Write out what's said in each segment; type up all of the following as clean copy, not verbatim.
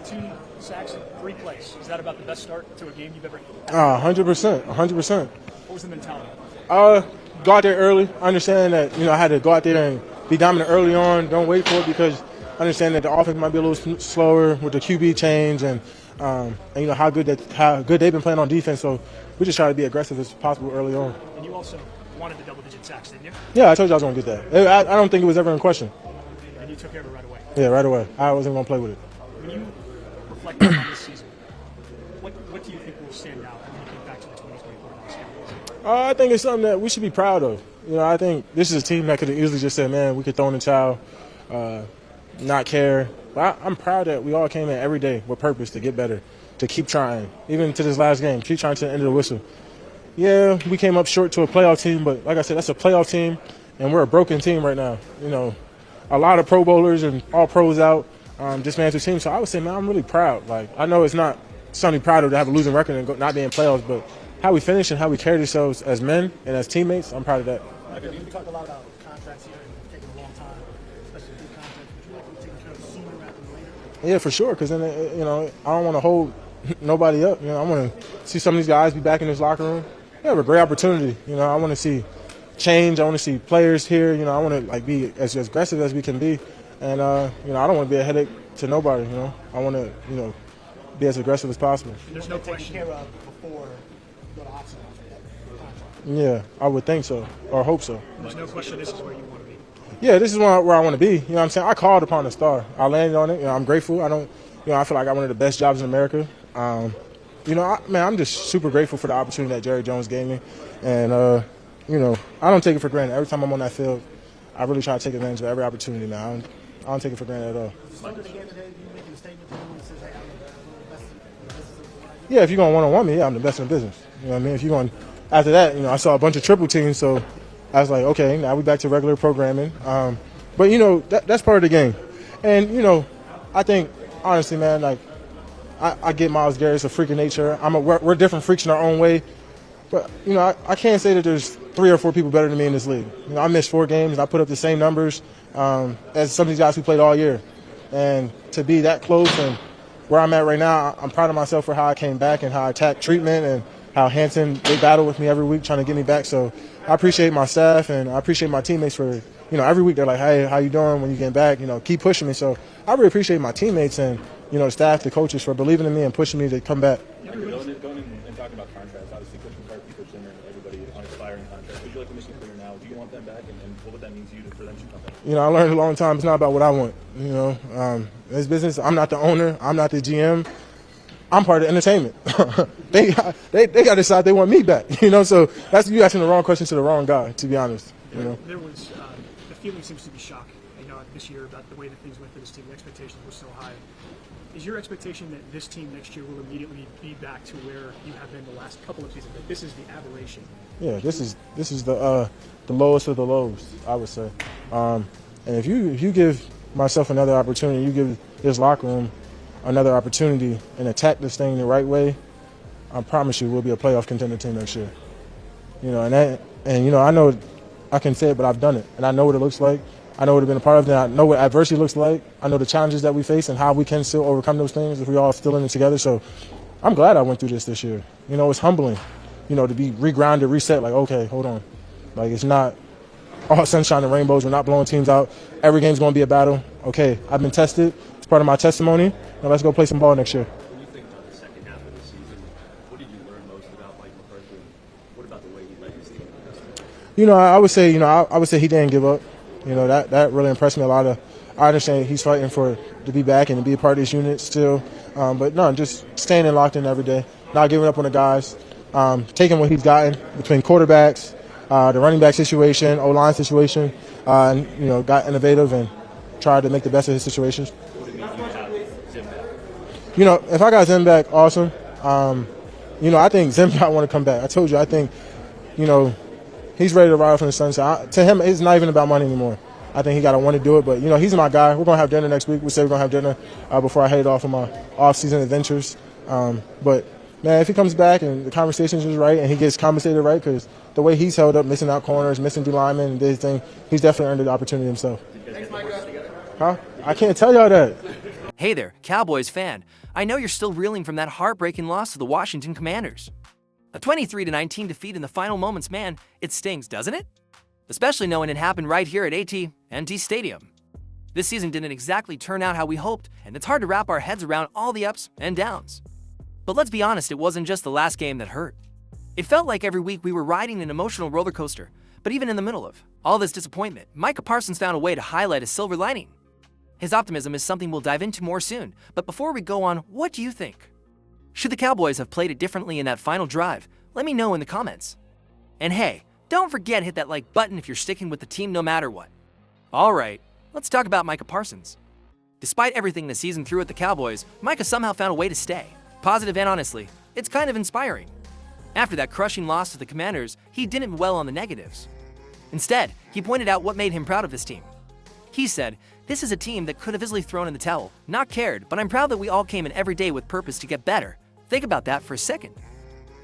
2 sacks in 3 plays. Is that about the best start to a game you've ever had? 100%, 100%. What was the mentality? Go out there early. I understand that, I had to go out there and be dominant early on. Don't wait for it because I understand that the offense might be a little slower with the QB change and how good they've been playing on defense. So we just try to be aggressive as possible early on. And you also wanted the double-digit sacks, didn't you? Yeah, I told you I was going to get that. I don't think it was ever in question. And you took care of it right away. Yeah, right away. I wasn't going to play with it. When you reflect on this season, what do you think will stand out when you think back to the 2024 season? I think it's something that we should be proud of. I think this is a team that could have easily just said, man, we could throw in the towel, not care. But I'm proud that we all came in every day with purpose to get better, to keep trying, even to this last game, keep trying to the end of the whistle. Yeah, we came up short to a playoff team, but like I said, that's a playoff team, and we're a broken team right now. A lot of Pro Bowlers and all pros out, dismantled team. So I would say, man, I'm really proud. Like, I know it's not something proud of to have a losing record and not be in playoffs, but how we finish and how we carry ourselves as men and as teammates, I'm proud of that. Micah, you talked a lot about contracts here and taking a long time, especially big contracts. Would you like to be taken care of sooner rather than later? Yeah, for sure, because then, I don't want to hold nobody up. I want to see some of these guys be back in this locker room. We have a great opportunity. I want to see change. I want to see players here. I want to be as aggressive as we can be, and I don't want to be a headache to nobody. I want to be as aggressive as possible. There's no question care of before you go to option after that contract. Yeah, I would think so, or hope so. There's no question this is where you want to be. Yeah, this is where I want to be. What I'm saying? I called upon a star. I landed on it. I'm grateful. I feel like I got one of the best jobs in America. I'm just super grateful for the opportunity that Jerry Jones gave me. And, I don't take it for granted. Every time I'm on that field, I really try to take advantage of every opportunity, man. I don't take it for granted at all. After the game today, you making a statement to him and says, hey, I'm the best in the business of the life? Yeah, if you're going one-on-one me, yeah, I'm the best in the business. You know what I mean? If you're going after that, I saw a bunch of triple teams, so I was like, okay, now we're back to regular programming. But, that's part of the game. And, I think, honestly, man, like, I get Myles Garrett's a freak of nature. We're different freaks in our own way. But, I can't say that there's 3 or 4 people better than me in this league. I missed 4 games, and I put up the same numbers as some of these guys who played all year. And to be that close and where I'm at right now, I'm proud of myself for how I came back and how I attacked treatment and how Hanson, they battle with me every week trying to get me back. So I appreciate my staff and I appreciate my teammates for, every week they're like, hey, how you doing when you get back? Keep pushing me. So I really appreciate my teammates and, the staff, the coaches for believing in me and pushing me to come back. Going in and talking about contracts, obviously Coach McCarthy, Coach Zimmer, everybody on expiring contracts. Would you like the Michigan player now? Do you want them back? And what would that mean to you for them to come back? I learned a long time. It's not about what I want. This business, I'm not the owner. I'm not the GM. I'm part of the entertainment. they got to decide they want me back. So that's you asking the wrong question to the wrong guy, to be honest. There was the feeling seems to be shock. This year about the way that things went for this team. The expectations were so high. Is your expectation that this team next year will immediately be back to where you have been the last couple of seasons? That this is the aberration? Yeah, this is the lowest of the lows, I would say. And if you give myself another opportunity, you give this locker room another opportunity and attack this thing the right way, I promise you we'll be a playoff contender team next year. I know I can say it, but I've done it, and I know what it looks like. I know what I've been a part of it. I know what adversity looks like. I know the challenges that we face and how we can still overcome those things if we all still in it together. So I'm glad I went through this year. It's humbling, to be regrounded, reset, like, okay, hold on. Like, it's not all sunshine and rainbows. We're not blowing teams out. Every game's going to be a battle. Okay, I've been tested. It's part of my testimony. Now let's go play some ball next year. When you think about the second half of the season, what did you learn most about Mike McCarthy? What about the way he led his team? I would say he didn't give up. That really impressed me a lot. I understand he's fighting to be back and to be a part of this unit still. But no, just staying in locked in every day, not giving up on the guys, taking what he's gotten between quarterbacks, the running back situation, O-line situation, and, got innovative and tried to make the best of his situations. If I got Zim back, awesome. I think Zim might want to come back. I told you, I think, he's ready to ride from the sunset. To him, it's not even about money anymore. I think he got to want to do it. But, he's my guy. We're going to have dinner next week. We said we're going to have dinner before I head off on my off-season adventures. But, man, if he comes back and the conversation's just right and he gets compensated right, because the way he's held up, missing out corners, missing D linemen and this thing, he's definitely earned the opportunity himself. Thanks, Micah. Huh? I can't tell y'all that. Hey there, Cowboys fan. I know you're still reeling from that heartbreaking loss to the Washington Commanders. A 23-19 defeat in the final moments, man, it stings, doesn't it? Especially knowing it happened right here at AT&T Stadium. This season didn't exactly turn out how we hoped, and it's hard to wrap our heads around all the ups and downs. But let's be honest, it wasn't just the last game that hurt. It felt like every week we were riding an emotional roller coaster, but even in the middle of all this disappointment, Micah Parsons found a way to highlight a silver lining. His optimism is something we'll dive into more soon, but before we go on, what do you think? Should the Cowboys have played it differently in that final drive? Let me know in the comments. And hey, don't forget to hit that like button if you're sticking with the team no matter what. Alright, let's talk about Micah Parsons. Despite everything the season threw at the Cowboys, Micah somehow found a way to stay. Positive and honestly, it's kind of inspiring. After that crushing loss to the Commanders, he didn't dwell on the negatives. Instead, he pointed out what made him proud of this team. He said, "This is a team that could have easily thrown in the towel, not cared, but I'm proud that we all came in every day with purpose to get better." Think about that for a second.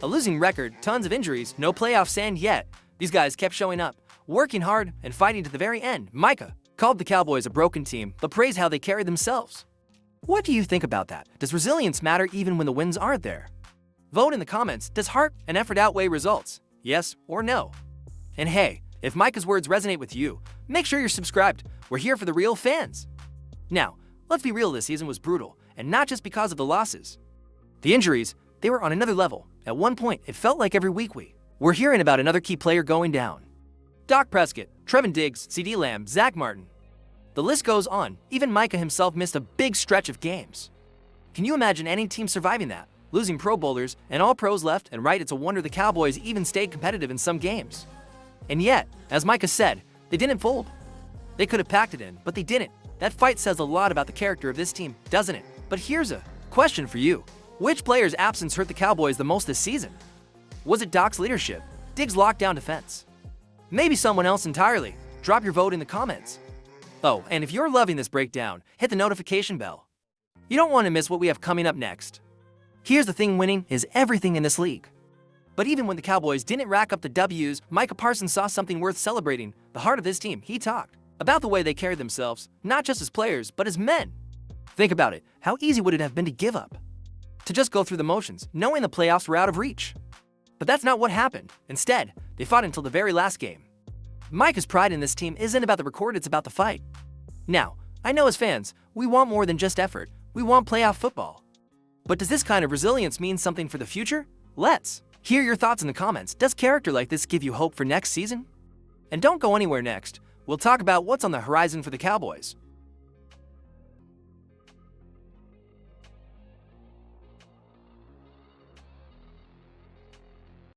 A losing record, tons of injuries, no playoffs, and yet, these guys kept showing up, working hard, and fighting to the very end. Micah called the Cowboys a broken team, but praised how they carried themselves. What do you think about that? Does resilience matter even when the wins aren't there? Vote in the comments. Does heart and effort outweigh results? Yes or no? And hey, if Micah's words resonate with you, make sure you're subscribed. We're here for the real fans. Now, let's be real, this season was brutal, and not just because of the losses. The injuries, they were on another level. At one point, it felt like every week we're hearing about another key player going down. Dak Prescott, Trevin Diggs, CeeDee Lamb, Zach Martin. The list goes on. Even Micah himself missed a big stretch of games. Can you imagine any team surviving that? Losing Pro Bowlers and all pros left and right, it's a wonder the Cowboys even stayed competitive in some games. And yet, as Micah said, they didn't fold. They could have packed it in, but they didn't. That fight says a lot about the character of this team, doesn't it? But here's a question for you. Which player's absence hurt the Cowboys the most this season? Was it Doc's leadership? Diggs' lockdown defense? Maybe someone else entirely? Drop your vote in the comments. Oh, and if you're loving this breakdown, hit the notification bell. You don't want to miss what we have coming up next. Here's the thing, winning is everything in this league. But even when the Cowboys didn't rack up the W's, Micah Parsons saw something worth celebrating. The heart of this team. He talked about the way they carried themselves, not just as players, but as men. Think about it. How easy would it have been to give up? To just go through the motions, knowing the playoffs were out of reach. But that's not what happened. Instead, they fought until the very last game. Micah's pride in this team isn't about the record, it's about the fight. Now, I know as fans, we want more than just effort. We want playoff football. But does this kind of resilience mean something for the future? Let's hear your thoughts in the comments. Does character like this give you hope for next season? And don't go anywhere next. We'll talk about what's on the horizon for the Cowboys.